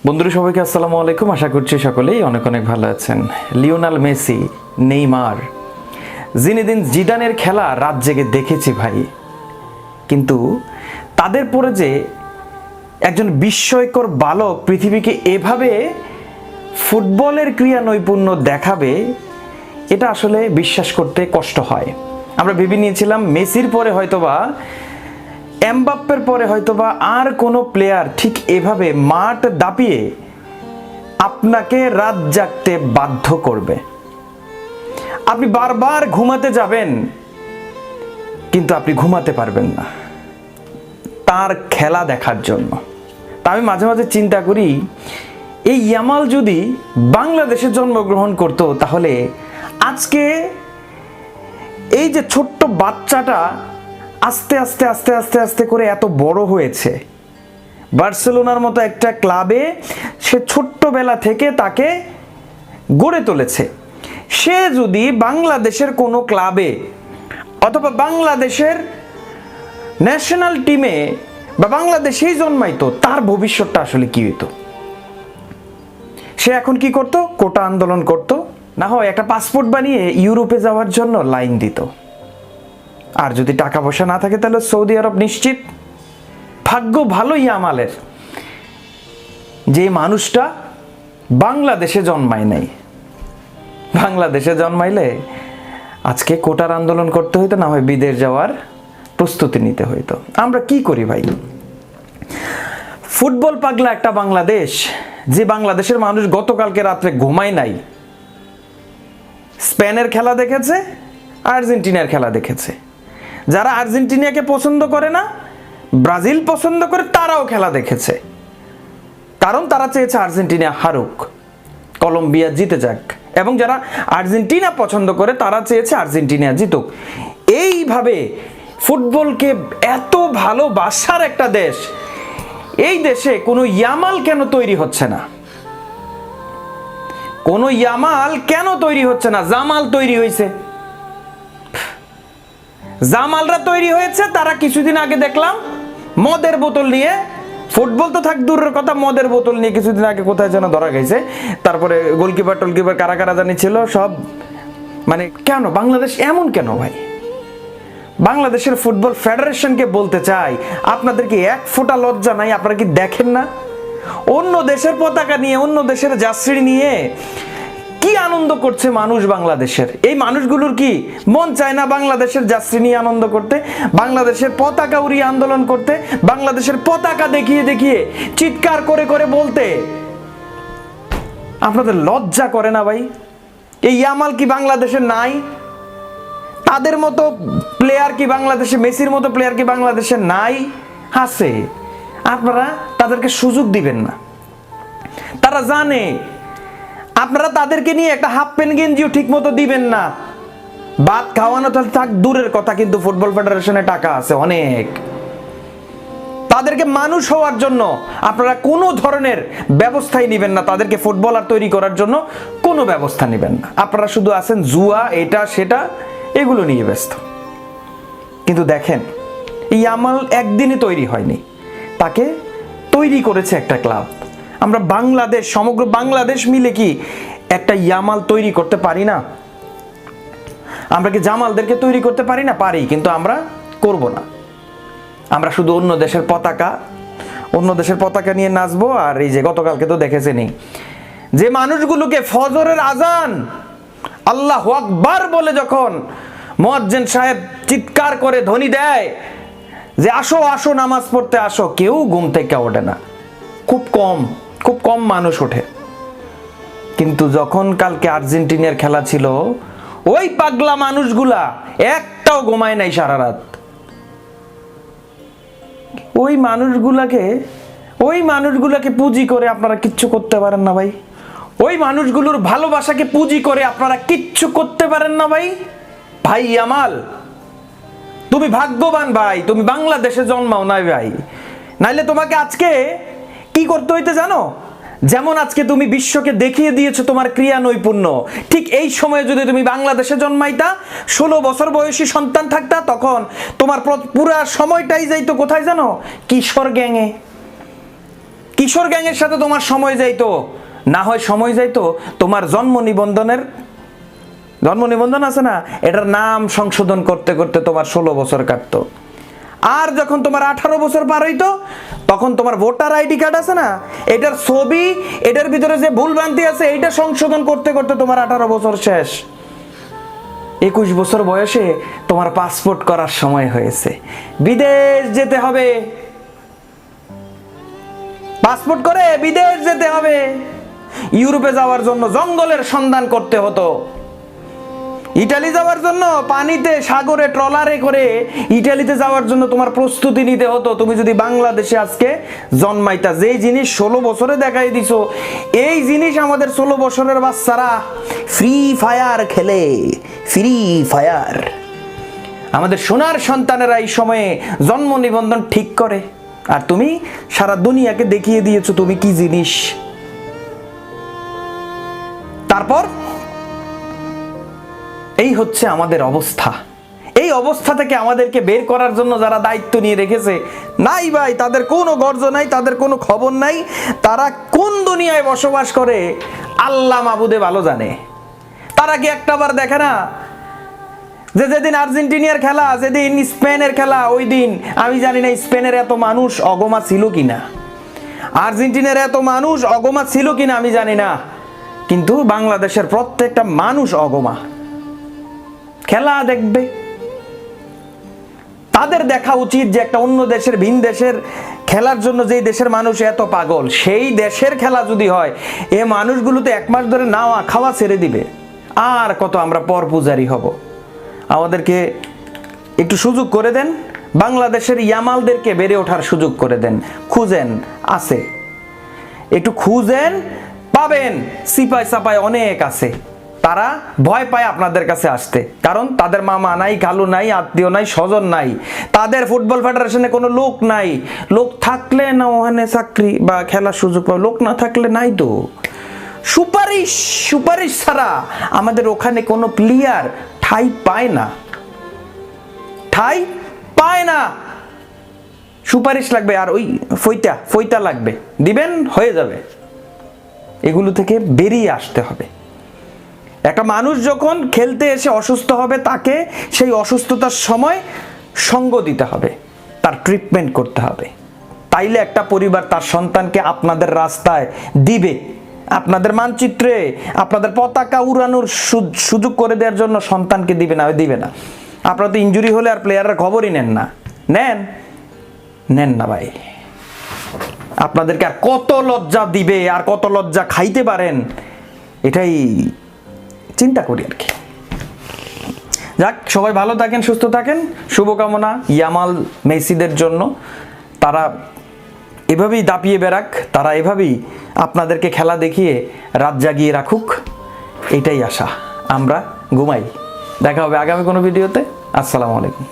বন্ধুরা সবাইকে আসসালামু আলাইকুম। আশা করছি সকলেই অনেক অনেক ভালো আছেন। লিওনেল মেসি, নেইমার, জিনেদিন জিদানের খেলা রাত জেগে দেখেছি ভাই, কিন্তু তাদের পরে যে একজন বিস্ময়কর বালক পৃথিবীকে এভাবে ফুটবলের ক্রীড়া নৈপুণ্য দেখাবে, এটা আসলে বিশ্বাস করতে কষ্ট হয়। আমরা ভেবে নিয়েছিলাম মেসির পরে হয়তোবা, এমবাপ্পের পরে হয়তোবা আর কোনো প্লেয়ার ঠিক এভাবে মাঠ দাপিয়ে আপনাকে রাত জাগতে বাধ্য করবে। আপনি বারবার ঘুমাতে যাবেন, কিন্তু আপনি ঘুমাতে পারবেন না তার খেলা দেখার জন্য। তা আমি মাঝে মাঝে চিন্তা করি, এই ইয়ামাল যদি বাংলাদেশে জন্মগ্রহণ করত, তাহলে আজকে এই যে ছোট্ট বাচ্চাটা আস্তে আস্তে আস্তে আস্তে আস্তে করে এত বড় হয়েছে, বার্সেলোনার মতো একটা ক্লাবে সে ছোট্টবেলা থেকে তাকে গড়ে তুলেছে, সে যদি বাংলাদেশের কোনো ক্লাবে অথবা বাংলাদেশের ন্যাশনাল টিমে বা বাংলাদেশেই জন্মাইতো, তার ভবিষ্যৎটা আসলে কি হতো? সে এখন কি করত? কোটা আন্দোলন করত, না হয় একটা পাসপোর্ট বানিয়ে ইউরোপে যাওয়ার জন্য লাইন দিত। আর যদি টাকা পয়সা না থাকে তাহলে সৌদি আরব নিশ্চিত। ভাগ্য ভালো ইয়ামালের যে মানুষটা বাংলাদেশে জন্মায় নাই। বাংলাদেশে জন্মাইলে আজকে কোটার আন্দোলন করতে হইতো, না হয় বিদেশ যাওয়ার প্রস্তুতি নিতে হইতো। আমরা কি করি ভাই? ফুটবল পাগলা একটা বাংলাদেশ, যে বাংলাদেশের মানুষ গতকালকে রাত্রে ঘুমায় নাই, স্পেনের খেলা দেখেছে, আর্জেন্টিনার খেলা দেখেছে। যারা আর্জেন্টিনাকে পছন্দ করে না, ব্রাজিল পছন্দ করে, তারাও খেলা দেখেছে, কারণ তারা চেয়েছে আর্জেন্টিনা হারুক, কলম্বিয়া জিতে যাক। এবং যারা আর্জেন্টিনা পছন্দ করে, তারা চেয়েছে আর্জেন্টিনা জিতুক। এইভাবে ফুটবলকে এত ভালোবাসার একটা দেশ, এই দেশে কোনো ইয়ামাল কেন তৈরি হচ্ছে না? কোনো ইয়ামাল কেন তৈরি হচ্ছে না? জামাল তৈরি হয়েছে, জামালরা তৈরি হয়েছে। তারা কিছুদিন আগে দেখলাম মদের বোতল নিয়ে, ফুটবল তো থাক দূরের কথা, মদের বোতল নিয়ে কিছুদিন আগে কোথায় যেন ধরা গেছে। তারপরে গোলকিপার টোলকিপার কারা কারা জানি ছিল সব। মানে কেন বাংলাদেশ এমন কেন ভাই? বাংলাদেশের ফুটবল ফেডারেশনকে বলতে চাই, আপনাদেরকে এক ফোঁটা লজ্জা নাই? আপনারা কি দেখেন না অন্য দেশের পতাকা নিয়ে, অন্য দেশের জার্সি নিয়ে কি আনন্দ করছে মানুষ বাংলাদেশের? এই মানুষগুলোর কি মন চায় না বাংলাদেশের জার্সি নিয়ে আনন্দ করতে, বাংলাদেশের পতাকা উড়িয়ে আন্দোলন করতে, বাংলাদেশের পতাকা দেখিয়ে দেখিয়ে চিৎকার করে করে বলতে? আপনাদের লজ্জা করে না ভাই? এই ইয়ামাল কি বাংলাদেশে নাই? তাদের মতো প্লেয়ার কি বাংলাদেশে, মেসির মতো প্লেয়ার কি বাংলাদেশে নাই? আছে। আপনারা তাদেরকে সুযোগ দিবেন না। তারা জানে আপনারা তাদেরকে নিয়ে একটা হাফ প্যান্ট গেঞ্জিও ঠিক মতো দিবেন না। ভাত খাওয়ানো তো থাক দূরের কথা, কিন্তু ফুটবল ফেডারেশনে টাকা আছে অনেক। তাদেরকে মানুষ হওয়ার জন্য আপনারা কোনো ধরনের ব্যবস্থাই নেবেন না, তাদেরকে ফুটবলার তৈরি করার জন্য কোনো ব্যবস্থা নেবেন না। আপনারা শুধু আছেন জুয়া, এটা সেটা, এগুলো নিয়ে ব্যস্ত। কিন্তু দেখেন, এই ইয়ামাল একদিনে তৈরি হয়নি, তাকে তৈরি করেছে একটা ক্লাব। আমরা বাংলাদেশ, সমগ্র বাংলাদেশ মিলে কি একটা ইয়ামাল তৈরি করতে পারি না? আমরা কি জামালদেরকে তৈরি করতে পারি না? পারি, কিন্তু আমরা করব না। আমরা শুধু অন্য দেশের পতাকা নিয়ে নাচবো। আর এই যে গতকালকে তো দেখেছেনই, যে মানুষগুলোকে ফজরের আজান আল্লাহু আকবার বলে যখন মুয়াজ্জিন সাহেব চিৎকার করে ধ্বনি দেয় যে আসো আসো নামাজ পড়তে আসো, কেউ ঘুম থেকে ওঠে না। খুব কম মানুষ ওঠে। কিন্তু যখন কালকে আর্জেন্টিনার খেলা ছিল, ওই পাগলা মানুষগুলা একটাও ঘুমায় নাই সারা রাত। ওই মানুষগুলাকে পুঁজি করে আপনারা কিচ্ছু করতে পারেন না ভাই। ওই মানুষগুলোর ভালোবাসাকে পুঁজি করে আপনারা কিচ্ছু করতে পারেন না ভাই। ভাই ইয়ামাল, তুমি ভাগ্যবান ভাই, তুমি বাংলাদেশে জন্মাও নাই ভাই, নাইলে তোমাকে আজকে কি করতে হইতে জানো? যেমন আজকে তুমি বিশ্বকে দেখিয়ে দিয়েছো তোমার ক্রীড়া নৈপুণ্য, ঠিক এই সময়ে যদি তুমি বাংলাদেশে জন্মাইতা, 16 বছর বয়সী সন্তান থাকতা, তখন তোমার পুরা সময়টাই যাইতো কোথায় জানো? কিশোর গ্যাংয়ে। কিশোর গ্যাংয়ের সাথে তোমার সময় যাইতো, না হয় সময় যাইতো তোমার জন্ম নিবন্ধন আছে না, এটার নাম সংশোধন করতে করতে তোমার 16 বছর কাটতো। আর যখন তোমার 18 বছর পার হইতো, তখন তোমার ভোটার আইডি কার্ড আছে না, এটার ছবি, এটার ভিতরে যে ভুলভ্রান্তি আছে এইটা সংশোধন করতে করতে তোমার 18 বছর শেষ। 21 বছর বয়সে তোমার পাসপোর্ট করার সময় হয়েছে, বিদেশ যেতে হবে। পাসপোর্ট করে বিদেশ যেতে হবে। ইউরোপে যাওয়ার জন্য জঙ্গলের সন্ধান করতে হতো, ইটালি যাওয়ার জন্য পানিতে সাগরে ট্রলারে করে ইটালিতে যাওয়ার জন্য তোমার প্রস্তুতি নিতে হতো। তুমি যদি বাংলাদেশে আজকে জন্মাইতা, যেই জিনিস 16 বছরে দেখাই দিছো, এই জিনিস আমাদের 16 বছরের বাচ্চারা ফ্রি ফায়ার খেলে। ফ্রি ফায়ার আমাদের সোনার সন্তানেরা এই সময়ে জন্ম নিবন্ধন ঠিক করে, আর তুমি সারা দুনিয়াকে দেখিয়ে দিয়েছো তুমি কি জিনিস। তারপর এই হচ্ছে আমাদের অবস্থা। এই অবস্থা থেকে আমাদেরকে বের করার জন্য যারা দায়িত্ব নিয়ে রেখেছে, নাই ভাই, তাদের কোনো গর্জ নাই, তাদের কোনো খবর নাই। তারা কোন দুনিয়ায় বসবাস করে আল্লাহ মাবুদে ভালো জানে। তারা কি একটাবার দেখে না যে যেদিন আর্জেন্টিনার খেলা, যেদিন স্পেনের খেলা, ওই দিন আমি জানি না স্পেনের এত মানুষ অগমা ছিল কিনা, আর্জেন্টিনার এত মানুষ অগমা ছিল কিনা আমি জানি না, কিন্তু বাংলাদেশের প্রত্যেকটা মানুষ অগমা খেলা দেখবে। তাদের দেখা উচিত যে একটা অন্য দেশের, ভিন দেশের খেলার জন্য যেই দেশের মানুষ এত পাগল, সেই দেশের খেলা যদি হয়, এ মানুষগুলো তো 1 মাস ধরে নাওয়া খাওয়া ছেড়ে দিবে। আর কত আমরা পর পূজারি হব। আমাদেরকে একটু সুযোগ করে দেন, বাংলাদেশের ইয়ামালদেরকে বেড়ে ওঠার সুযোগ করে দেন। খুঁজেন, আছে, একটু খুঁজেন, পাবেন। সিপাই সাপাই অনেক আছে, তারা ভয় পায় আপনাদের কাছে আসতে, কারণ তাদের মামা নাই, খালু নাই, আত্মীয় নাই, স্বজন নাই, তাদের ফুটবল ফেডারেশনে কোনো লোক নাই। লোক থাকলে না ওখানে চাকরি বা খেলার সুযোগ পাবে, লোক না থাকলে নাই তো। সুপারিশ ছাড়া আমাদের ওখানে কোনো প্লেয়ার ঠাঁই পায় না। সুপারিশ লাগবে, আর ওই ফইতা লাগবে, দিবেন, হয়ে যাবে। এগুলো থেকে বেরিয়ে আসতে হবে। একটা মানুষ যখন খেলতে এসে অসুস্থ হবে, তাকে সেই অসুস্থতার সময় সঙ্গ দিতে হবে, তার ট্রিটমেন্ট করতে হবে। তাইলে একটা পরিবার তার সন্তানকে আপনাদের রাস্তায় দিবে, আপনাদের মানচিত্রে আপনাদের পতাকা উড়ানোর সুযোগ করে দেওয়ার জন্য সন্তানকে দিবে না। আপনারা তো ইনজুরি হলে আর প্লেয়ারের খবরই নেন না ভাই। আপনাদেরকে আর কত লজ্জা দিবে, আর কত লজ্জা খাইতে পারেন, এটাই চিন্তা করি আর কি। যাক, সবাই ভালো থাকেন, সুস্থ থাকেন। শুভকামনা ইয়ামাল মেসিদের জন্য। তারা এভাবেই দাপিয়ে বেড়াক, তারা এভাবেই আপনাদেরকে খেলা দেখিয়ে রাত জাগিয়ে রাখুক, এটাই আশা। আমরা ঘুমাই। দেখা হবে আগামী কোনো ভিডিওতে। আসসালামু আলাইকুম।